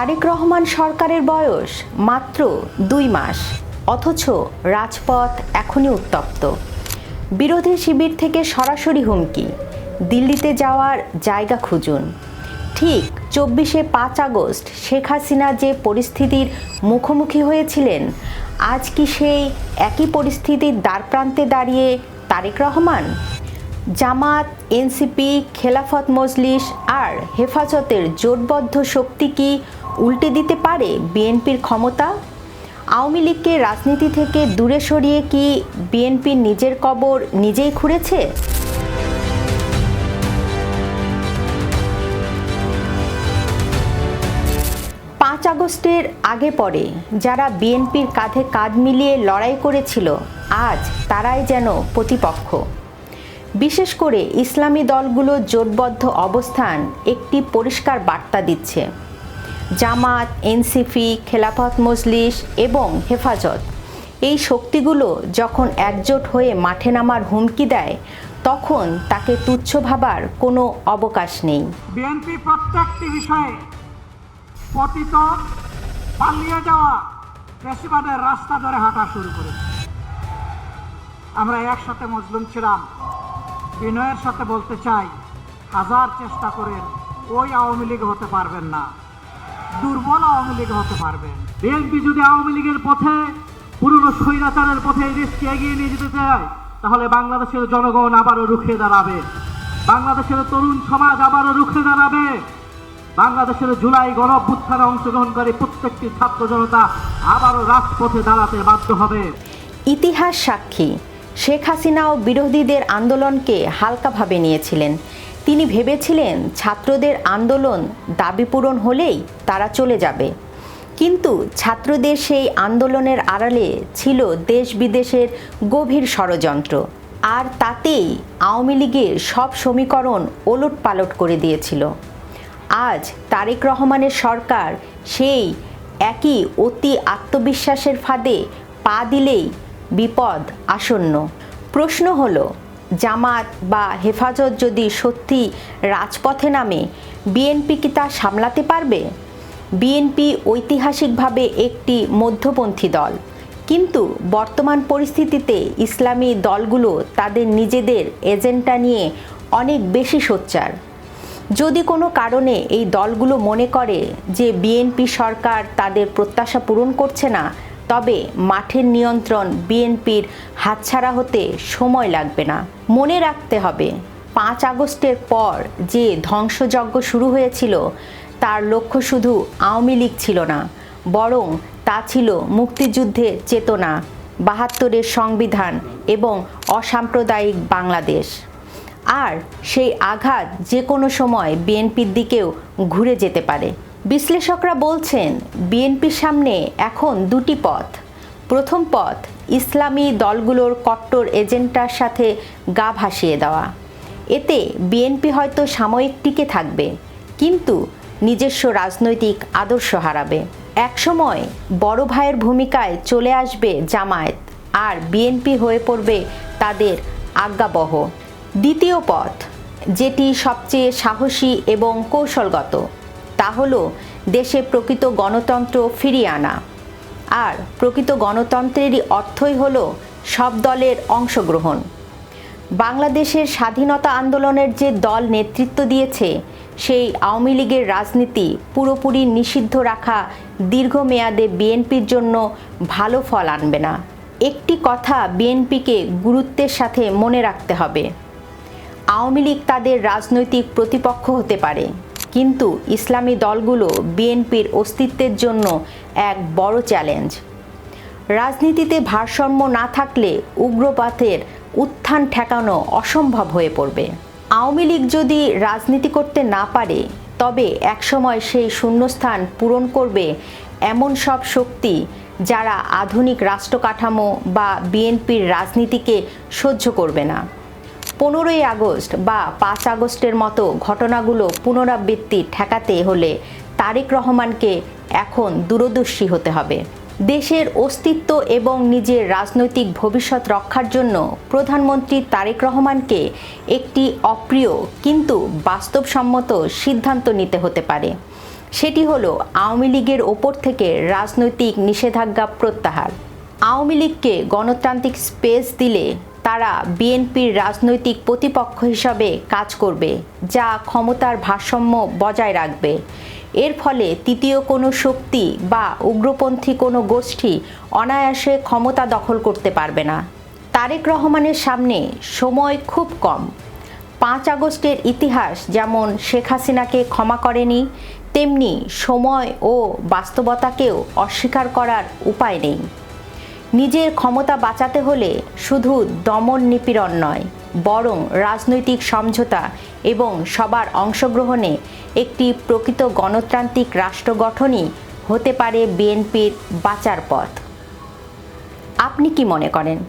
তারেক রহমান সরকারের বয়স মাত্র 2 মাস, অথচ রাজপথ এখনই উত্তপ্ত। বিরোধী শিবির থেকে সরাসরি হুমকি, দিল্লিতে যাওয়ার জায়গা খুঁজুন। ঠিক 5 আগস্ট শেখ হাসিনা যে পরিস্থিতির মুখোমুখি হয়েছিলেন, আজ কি সেই একই পরিস্থিতির দ্বারপ্রান্তে দাঁড়িয়ে তারেক রহমান? জামাত, এনসিপি, খেলাফত মজলিস আর হেফাজতের জোটবদ্ধ শক্তি কি উল্টে দিতে পারে বিএনপির ক্ষমতা? আওয়ামী লীগকে রাজনীতি থেকে দূরে সরিয়ে কি বিএনপির নিজের কবর নিজেই খুঁড়েছে? 5 আগস্টের আগে পরে যারা বিএনপির কাঁধে কাঁধ মিলিয়ে লড়াই করেছিল, আজ তারাই যেন প্রতিপক্ষ। বিশেষ করে ইসলামী দলগুলোর জোটবদ্ধ অবস্থান একটি পরিষ্কার বার্তা দিচ্ছে। জামাত, এনসিপি, খেলাফত মজলিস এবং হেফাজত, এই শক্তিগুলো যখন একজোট হয়ে মাঠে নামার হুমকি দেয়, তখন তাকে তুচ্ছ ভাবার কোনো অবকাশ নেই। বিএনপি প্রত্যেকটি বিষয়ে পতিত, পালিয়ে যাওয়া ফ্যাসিবাদের রাস্তা ধরে হাঁটা শুরু করেছে। আমরা একসাথে মজলুম ছিলাম। বিনয়ের সাথে বলতে চাই, হাজার চেষ্টা করেন ওই আওয়ামী লীগ হতে পারবেন না, দুর্বল আওয়ামী লীগ হতে পারবেন। বিএনপি যদি আওয়ামী লীগের পথে, পুরনো স্বৈরাচারের পথে দেশকে এগিয়ে নিয়ে যেতে চায়, তাহলে বাংলাদেশের জনগণ আবারও রুখে দাঁড়াবে, বাংলাদেশের তরুণ সমাজ আবারও রুখে দাঁড়াবে, বাংলাদেশের জুলাই গণঅভ্যুত্থানে অংশগ্রহণকারী প্রত্যেকটি ছাত্র জনতা আবারও রাজপথে দাঁড়াতে বাধ্য হবে। ইতিহাস সাক্ষী, শেখ হাসিনাও বিরোধীদের আন্দোলনকে হালকাভাবে নিয়েছিলেন। তিনি ভেবেছিলেন ছাত্রদের আন্দোলন দাবি পূরণ হলেই তারা চলে যাবে। কিন্তু ছাত্রদের সেই আন্দোলনের আড়ালে ছিল দেশ বিদেশের গভীর ষড়যন্ত্র, আর তাতেই আওয়ামী লীগের সব সমীকরণ ওলটপালট করে দিয়েছিল। আজ তারেক রহমানের সরকার সেই একই অতি আত্মবিশ্বাসের ফাঁদে পা দিলেই বিপদ আসন্ন। প্রশ্ন হলো, জামাত বা হেফাজত যদি সত্যি রাজপথে নামে, বিএনপি কি তা সামলাতে পারবে? বিএনপি ঐতিহাসিকভাবে একটি মধ্যপন্থী দল, কিন্তু বর্তমান পরিস্থিতিতে ইসলামী দলগুলো তাদের নিজেদের এজেন্ডা নিয়ে অনেক বেশি সোচ্চার। যদি কোনো কারণে এই দলগুলো মনে করে যে বিএনপি সরকার তাদের প্রত্যাশা পূরণ করছে না, তবে মাঠের নিয়ন্ত্রণ বিএনপির হাতছাড়া হতে সময় লাগবে না। মনে রাখতে হবে, 5 আগস্টের পর যে ধ্বংসযজ্ঞ শুরু হয়েছিল, তার লক্ষ্য শুধু আওয়ামী লীগ ছিল না, বরং তা ছিল মুক্তিযুদ্ধের চেতনা, 72-এর সংবিধান এবং অসাম্প্রদায়িক বাংলাদেশ। আর সেই আঘাত যে কোনো সময় বিএনপির দিকেও ঘুরে যেতে পারে। বিশ্লেষকরা বলছেন, বিএনপির সামনে এখন 2টি পথ। প্রথম পথ, ইসলামী দলগুলোর কট্টর এজেন্ডার সাথে গা ভাসিয়ে দেওয়া। এতে বিএনপি হয়তো সাময়িক টিকে থাকবে, কিন্তু নিজস্ব রাজনৈতিক আদর্শ হারাবে। একসময় বড় ভাইয়ের ভূমিকায় চলে আসবে জামায়াত, আর বিএনপি হয়ে পড়বে তাদের আজ্ঞাবহ। দ্বিতীয় পথ, যেটি সবচেয়ে সাহসী এবং কৌশলগত, তা হলো দেশে প্রকৃত গণতন্ত্র ফিরিয়ে আনা। আর প্রকৃত গণতন্ত্রেরই অর্থই হলো সব দলের অংশগ্রহণ। বাংলাদেশের স্বাধীনতা আন্দোলনের যে দল নেতৃত্ব দিয়েছে, সেই আওয়ামী লীগের রাজনীতি পুরোপুরি নিষিদ্ধ রাখা দীর্ঘমেয়াদে বিএনপির জন্য ভালো ফল আনবে না। একটি কথা বিএনপিকে গুরুত্বের সাথে মনে রাখতে হবে, আওয়ামী লীগ তাদের রাজনৈতিক প্রতিপক্ষ হতে পারে, কিন্তু ইসলামী দলগুলো বিএনপির অস্তিত্বের জন্য এক বড় চ্যালেঞ্জ। রাজনীতিতে ভারসাম্য না থাকলে উগ্রবাদের উত্থান ঠেকানো অসম্ভব হয়ে পড়বে। আওয়ামী লীগ যদি রাজনীতি করতে না পারে, তবে একসময় সেই শূন্যস্থান পূরণ করবে এমন সব শক্তি যারা আধুনিক রাষ্ট্র কাঠামো বা বিএনপির রাজনীতিকে সহ্য করবে না। 15ই আগস্ট বা 5 আগস্টের মতো ঘটনাগুলো পুনরাবৃত্তি ঠেকাতে হলে তারেক রহমানকে এখন দূরদর্শী হতে হবে। দেশের অস্তিত্ব এবং নিজের রাজনৈতিক ভবিষ্যৎ রক্ষার জন্য প্রধানমন্ত্রী তারেক রহমানকে একটি অপ্রিয় কিন্তু বাস্তবসম্মত সিদ্ধান্ত নিতে হতে পারে। সেটি হলো আওয়ামী লীগের ওপর থেকে রাজনৈতিক নিষেধাজ্ঞা প্রত্যাহার। আওয়ামী লীগকে গণতান্ত্রিক স্পেস দিলে তারা বিএনপির রাজনৈতিক প্রতিপক্ষ হিসাবে কাজ করবে, যা ক্ষমতার ভারসাম্য বজায় রাখবে। এর ফলে তৃতীয় কোনো শক্তি বা উগ্রপন্থী কোনো গোষ্ঠী অনায়াসে ক্ষমতা দখল করতে পারবে না। তারেক রহমানের সামনে সময় খুব কম। 5 আগস্টের ইতিহাস যেমন শেখ হাসিনাকে ক্ষমা করেনি, তেমনি সময় ও বাস্তবতাকেও অস্বীকার করার উপায় নেই। নিজের ক্ষমতা বাঁচাতে হলে শুধু দমন নিপীড়ন নয়, বরং রাজনৈতিক সমঝোতা এবং সবার অংশগ্রহণে একটি প্রকৃত গণতান্ত্রিক রাষ্ট্র গঠনই হতে পারে বিএনপির বাঁচার পথ। আপনি কি মনে করেন,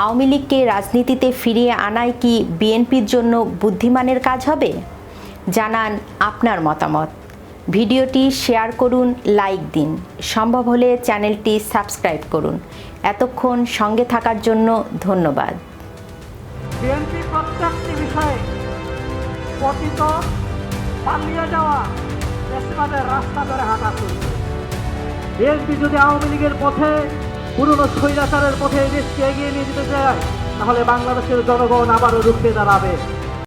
আওয়ামী লীগকে রাজনীতিতে ফিরিয়ে আনাই কি বিএনপির জন্য বুদ্ধিমানের কাজ হবে? জানান আপনার মতামত। ভিডিওটি শেয়ার করুন, লাইক দিন, সম্ভব হলে চ্যানেলটি সাবস্ক্রাইব করুন। এতক্ষণ সঙ্গে থাকার জন্য ধন্যবাদ। বিএনপি প্রত্যেকটি বিষয়ে পতিত পালিয়ে যাওয়া ফ্যাসিবাদের রাস্তা ধরে হাঁটা শুরু করে। বিএনপি যদি আওয়ামী লীগের পথে, পুরনো স্বৈরাচারের পথে এই দেশকে এগিয়ে নিয়ে যেতে চায়, তাহলে বাংলাদেশের জনগণ আবারও রুখে দাঁড়াবে।